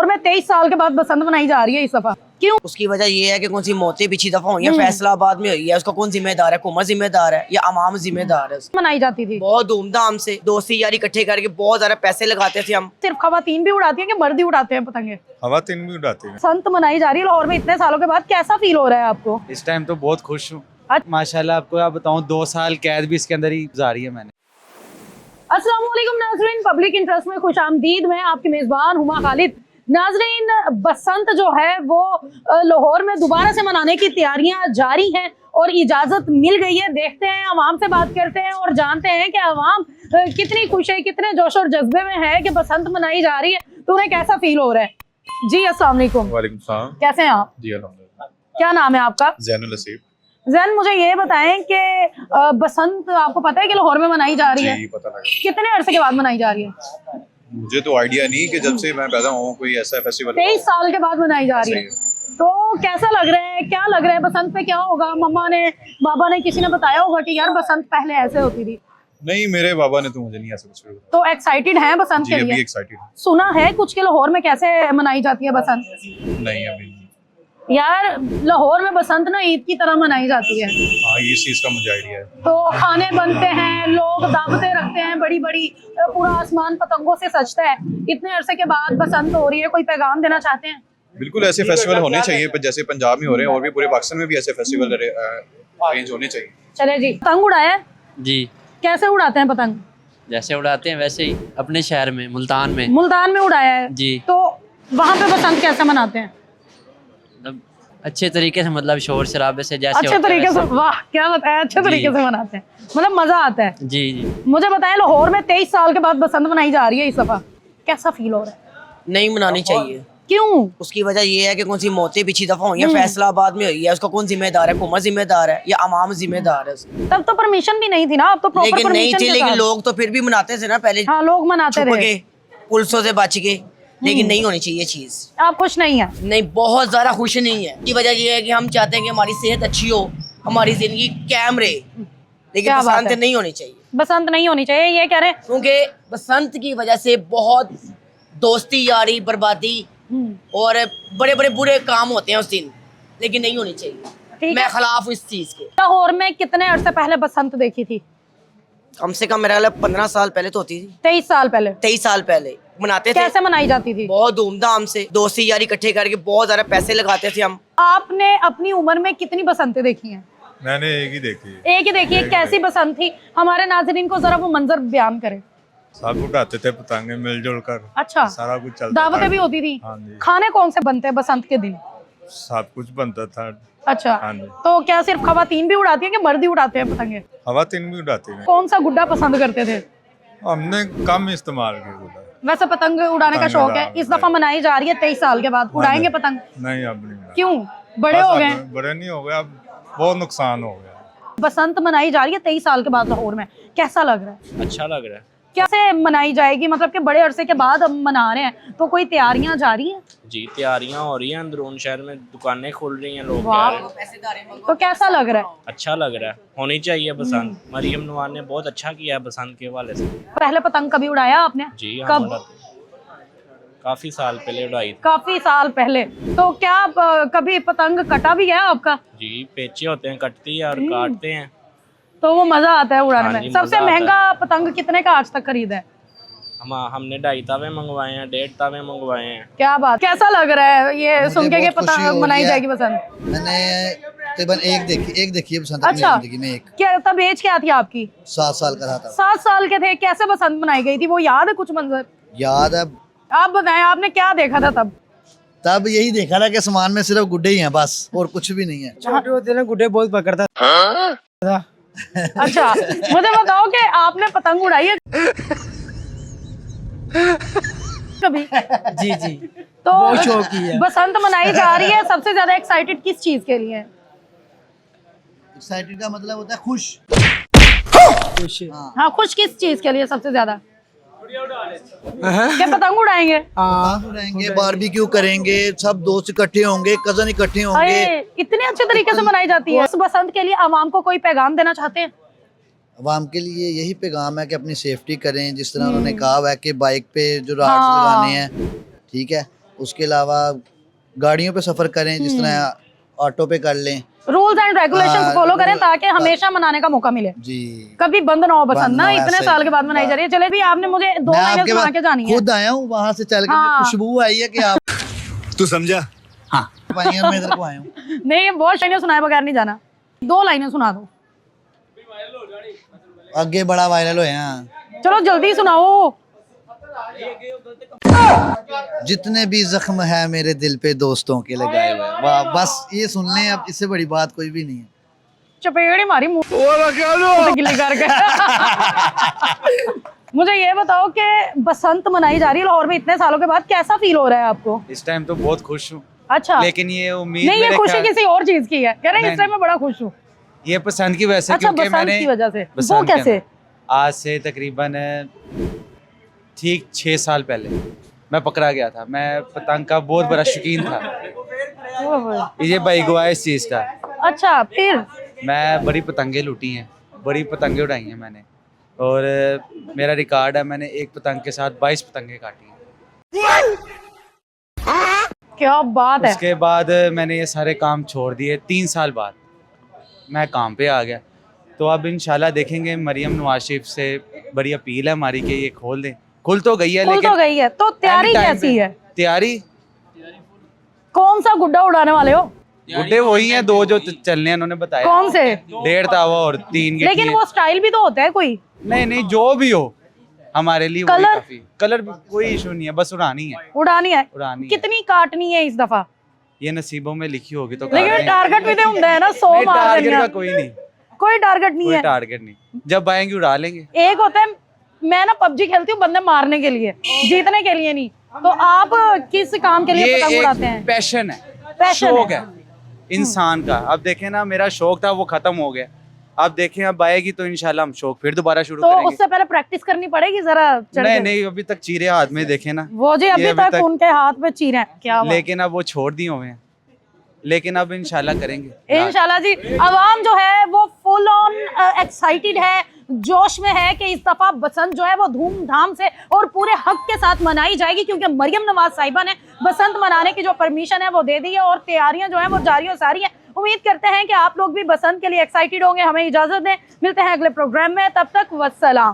लाहौर में 23 साल के बाद बसंत मनाई जा रही है इस दफा, क्यों? उसकी वजह ये है कि कौन सी मौतें पिछली दफा हुई है, फैसलाबाद में हुई है, उसका कौन जिम्मेदार है? हुकूमत जिम्मेदार है या अवाम जिम्मेदार है? मनाई जाती थी बहुत धूमधाम से दोस्ती यारी इकट्ठे करके बहुत ज्यादा पैसे लगाते थे हम। सिर्फ खवातीन भी उड़ाती हैं कि मर्द ही उड़ाते हैं पतंगे? खवातीन भी उड़ाते हैं। बसंत मनाई जा रही है लाहौर में इतने सालों के बाद, कैसा फील हो रहा है आपको? इस टाइम तो बहुत खुश हूँ अच्छा। माशाल्लाह। आपको आप बताऊँ 2 साल कैद भी इसके अंदर ही गुजारी है मैंने। अस्सलाम वालेकुम नाज़रीन, पब्लिक इंटरेस्ट में खुश आमदीद। मैं आपकी मेज़बान हुमा खालिद। नाज़रीन, बसंत जो है वो लाहौर में दोबारा से मनाने की तैयारियां जारी हैं और इजाज़त मिल गई है। देखते हैं, अवाम से बात करते हैं और जानते हैं कि अवाम कितनी खुश है, कितने जोश और जज्बे में है कि बसंत मनाई जा रही है, तो उन्हें कैसा फील हो रहा है। जी अस्सलाम वालेकुम। वालेकुम सलाम। कैसे हैं आप? जी अल्हम्दुलिल्लाह। क्या नाम है आपका? ज़ैनुल हसीब। जैन, मुझे ये बताएं कि बसंत आपको पता है कि लाहौर में मनाई जा रही है? जी पता लगा। कितने अरसे के बाद मनाई जा रही है? मुझे तो आइडिया नहीं कि जब से मैं पैदा हूँ कोई ऐसा फेस्टिवल 23 साल के बाद मनाई जा रही है। तो कैसा लग रहा है, क्या लग रहा है बसंत पे क्या होगा? मम्मा ने, बाबा ने, किसी ने बताया होगा कि यार बसंत पहले ऐसे होती थी? नहीं, मेरे बाबा ने तो मुझे नहीं ऐसा कुछ बताया। तो एक्साइटेड हैं बसंत जी के अभी लिए? एक्साइटेड। सुना है कुछ के लाहौर में कैसे मनाई जाती है बसंत? नहीं अभी नहीं। यार लाहौर में बसंत ना ईद की तरह मनाई जाती है। हाँ इस चीज़ का मुझे आइडिया है। तो खाने बनते हैं, लोग दावतें रखते हैं बड़ी बड़ी, पूरा आसमान पतंगों से सजता है। इतने अरसे के बाद बसंत हो रही है, कोई पैगाम देना चाहते हैं? बिल्कुल ऐसे फेस्टिवल होने चाहिए, जैसे पंजाब में हो रहे हैं और भी पूरे पाकिस्तान में भी ऐसे फेस्टिवल अरेंज होने चाहिए। चले जी, पतंग उड़ाया है? जी, कैसे उड़ाते हैं पतंग? जैसे उड़ाते हैं वैसे ही अपने शहर में मुल्तान में। मुल्तान में उड़ाया है जी। तो वहाँ पे बसंत कैसे मनाते हैं? मतलब अच्छे तरीके से, मतलब शोर शराबे से जैसे अच्छे होता है तरीके से? वैसे। वाह क्या बताया, अच्छे जी। तरीके से मनाते हैं, मतलब मजा आता है। जी जी। मुझे बताएं, लाहौर में 23 साल के बाद बसंत मनाई जा रही है इस दफा, कैसा फील हो रहा है? नहीं मनानी चाहिए। क्यों? उसकी वजह ये है कि कौन सी मौतें पिछली दफा हुई है, फैसलाबाद में हुई है, उसका कौन जिम्मेदार है? हुकूमत जिम्मेदार है या अवाम जिम्मेदार है? तब तो परमिशन भी नहीं थी ना, अब तो प्रॉपर लेकिन नहीं परमिशन थी, के लेकिन साथ। लोग तो फिर भी मनाते थे ना पहले, हाँ लोग मनाते छुप थे। के, पुलिसों से बच के। लेकिन नहीं होनी चाहिए चीज। आप खुश नहीं है? नहीं, बहुत ज्यादा खुश नहीं है। की वजह ये है कि हम चाहते हैं कि हमारी सेहत अच्छी हो, हमारी जिंदगी कायम रहे, लेकिन क्या बात बसंत है? नहीं होनी चाहिए। बसंत नहीं होनी चाहिए ये कह रहे हैं? क्योंकि बसंत की वजह से बहुत दोस्ती यारी बर्बादी और बड़े बड़े बुरे काम होते हैं उस दिन, लेकिन नहीं होनी चाहिए। ठीक मैं है। खिलाफ हूँ इस चीज के। लाहौर में कितने अरसे पहले बसंत देखी थी? कम से कम मेरा ख्याल है 15 साल पहले तो होती थी। 23 साल पहले? 23 साल पहले मनाते थे। कैसे मनाई जाती थी? बहुत धूमधाम से दोस्ती यारी इकट्ठे करके बहुत ज्यादा पैसे लगाते थे हम। आपने अपनी उम्र में कितनी बसंतें देखी हैं? मैंने एक ही देखी है। एक ही देखी है। कैसी बसंत थी? हमारे नाज़रीन को जरा वो मंजर बयान करें। सब उड़ाते थे पतंगे मिलजुल कर। अच्छा, सारा कुछ चलता दावतें था। भी होती थी? हाँ जी। खाने कौन से बनते हैं बसंत के दिन? सब कुछ बनता था। अच्छा, हाँ जी। तो क्या सिर्फ खवातीन भी उड़ाती है कि मर्द ही उड़ाते हैं पतंगे? खवातीन भी उड़ाते हैं। कौन सा गुड्डा पसंद करते थे? हमने कम इस्तेमाल किया। वैसे पतंग उड़ाने का पतंग शौक है। उड़ाने इस का। दफा मनाई जा रही है 23 साल के बाद, उड़ाएंगे पतंग? नहीं अब नहीं उड़ाते। क्यों? बड़े बस हो अब गए? बड़े नहीं हो गए, अब बहुत नुकसान हो गया। बसंत मनाई जा रही है 23 साल के बाद लाहौर में, कैसा लग रहा है? अच्छा लग रहा है। कैसे मनाई जाएगी? मतलब कि बड़े अरसे के बाद हम मना रहे हैं, तो कोई तैयारियां जारी हैं? जी, तैयारियां हो रही हैं, अंदरून शहर में दुकानें खुल रही हैं, लोग वाह। कह रहे हैं। तो कैसा लग रहा है? अच्छा लग रहा है, होनी चाहिए बसंत। मरियम नवाज ने बहुत अच्छा किया है बसंत के हवाले से। पहले पतंग कभी उड़ाया आपने? जी कब? हम काफी साल पहले उड़ाई थी। काफी साल पहले। तो क्या कभी पतंग कटा भी है आपका? जी, पेचे होते हैं, कटती है और काटते हैं। तो वो मजा आता है उड़ाने हाँ में। जी, सबसे मजा आता महंगा पतंग कितने का आज तक खरीदा है? हमने 2.5 तावे मंगवाए हैं, 1.5 तावे मंगवाए हैं। क्या बात, कैसा लग रहा है ये सुन के कि बहुत खुशी हो पतंग रही मनाई है। जाएगी बसंत? मैंने तकरीबन एक देखी है बसंत अपनी अच्छा। जिंदगी में। एक क्या तब एज क्या थी आपकी? 7 साल का था। 7 साल के थे। कैसे बसंत मनाई गई थी, वो याद है कुछ मंजर? याद है, आप बताएं, आपने क्या देखा था तब? तब यही देखा था कि सामान में सिर्फ गुड्डे ही हैं बस, और कुछ भी नहीं है। छोटे होते ना गुड्डे बहुत पकड़ता था। अच्छा, मुझे बताओ कि आपने पतंग उड़ाई है कभी? जी जी। तो बहुत शौकी है। बसंत मनाई जा रही है, सबसे ज्यादा एक्साइटेड किस चीज के लिए? एक्साइटेड का मतलब होता है खुश। हाँ, खुश किस चीज के लिए सबसे ज्यादा? क्या पतंग उड़ाएंगे? पतंग उड़ाएंगे, बारबेक्यू करेंगे, सब दोस्त इकट्ठे होंगे, कजन इकट्ठे होंगे। अरे इतने अच्छे तरीके से मनाई जाती है। इस बसंत के लिए आवाम को कोई पैगाम देना चाहते हैं? अवाम के लिए यही पैगाम है कि अपनी सेफ्टी करें, जिस तरह उन्होंने कहा हुआ है कि बाइक पे जो राड्स हाँ। लगाने हैं, ठीक है, उसके अलावा गाड़ियों पे सफ़र करें, जिस तरह ऑटो पे कर लें। रूल्स एंड रेगुलेशंस हाँ, फॉलो करें रूल- ताकि हमेशा मनाने का मौका मिले, जी कभी बंद ना हो बसंत बंद ना, ना हो, इतने ऐसे साल ही। के बाद मनाई जा रही है। चले भी आपने मुझे 2 मैं लाइनें आपके सुना बाद के जानी है। खुद आया हूँ वहां से चल के, हाँ। खुशबू आई है कि आप तू समझा? हाँ पाई है, मैं इधर को आया हूँ। नहीं, बहुत लाइनें सुनाए बगैर नहीं जाना। 2 लाइनें सुना दो, आगे बड़ा वायरल हो यहाँ। चलो जल्दी सुनाओ। जितने भी जख्म है मेरे दिल पे दोस्तों के लगाए हुए हैं। वाह, बस ये सुन लें, अब इससे बड़ी बात कोई भी नहीं है। चपेड़ ही मारी मुंह से गिल्ली करके। मुझे ये बताओ कि बसंत मनाई जा रही है लाहौर में इतने सालों के बाद, कैसा फील हो रहा है आपको? इस टाइम तो बहुत खुश हूँ, अच्छा, लेकिन ये उम्मीद नहीं, ये मेरे खुशी ख्याल- किसी और चीज की है। कह रहे हैं इस नहीं, टाइम मैं बड़ा खुश हूँ। ये पसंद की वजह से, अच्छा, क्योंकि बसंत मैंने की वजह से। वो बसंत के कैसे? अंदर आज से तकरीबन ठीक 6 साल पहले मैं पकड़ा गया था। मैं पतंग का बहुत बड़ा शौकीन था, ओहो। ये भाई गवाह इस चीज़ का। अच्छा, फिर मैं बड़ी पतंगे लूटी हैं, बड़ी पतंगे उड़ाई हैं मैंने, और मेरा रिकॉर्ड है, मैंने एक पतंग के साथ 22 पतंगे काटी हैं। क्या बात है। उसके बाद मैंने ये सारे काम छोड़ दिए। 3 साल बाद मैं काम पे आ गया। तो अब इंशाल्लाह देखेंगे, मरियम नवाज शरीफ से बड़ी अपील है हमारी कि ये खोल दें। खुल तो गई है, खुल लेकिन तो गई है, तो तैयारी end time कैसी पे- है? तैयारी कौन सा गुड्डा उड़ाने वाले हो? गुड्डे वही हैं 2 जो चलने हैं, उन्होंने बताया। कौन से? 1.5 तावा और 3 गिट्टी लेकिन हैं। वो स्टाइल भी तो होता है कोई। नहीं नहीं, जो भी हो हमारे लिए वही कलर? काफी। कलर भी कोई इशू नहीं है, बस उड़ानी है, उड़ानी है। उड़ानी है। कितनी काटनी है इस दफा? ये नसीबों में लिखी होगी तो लेकिन काटेंगे। टारगेट भी तो होता है ना, 100 नहीं, मार टारगेट देनी का है। कोई नहीं, कोई टारगेट नहीं कोई है। टारगेट नहीं। जब आएंगे उड़ा लेंगे। एक होता है, मैं ना पबजी खेलती हूँ बंदे मारने के लिए, जीतने के लिए नहीं। तो आप किस काम के लिए ये पतंग एक उड़ाते हैं? पैशन है, पैशन शौक है। है इंसान का। अब देखें ना, मेरा शौक था वो खत्म हो गया। अब देखें, अब आएगी तो इंशाल्लाह हम शौक फिर दोबारा शुरू तो करेंगे। उससे पहले प्रैक्टिस करनी पड़ेगी जरा चढ़ नहीं के। नहीं, अभी तक चीरे हाथ में देखे ना, वो जी ये अभी तक उनके हाथ में चीरे हैं। क्या बात। लेकिन अब वो छोड़ दिए हुए हैं, लेकिन अब इंशाल्लाह करेंगे। इंशाल्लाह जी। अवाम जो है वो फुल ऑन एक्साइटेड है, जोश में है कि इस दफा बसंत जो है वो धूमधाम से और पूरे हक के साथ मनाई जाएगी, क्योंकि मरियम नवाज साहिबा ने बसंत मनाने की जो परमिशन है वो दे दी है और तैयारियां जो है वो जारी और सारी है। उम्मीद करते हैं कि आप लोग भी बसंत के लिए एक्साइटेड होंगे। हमें इजाजत दें, मिलते हैं अगले प्रोग्राम में, तब तक वस्सलाम।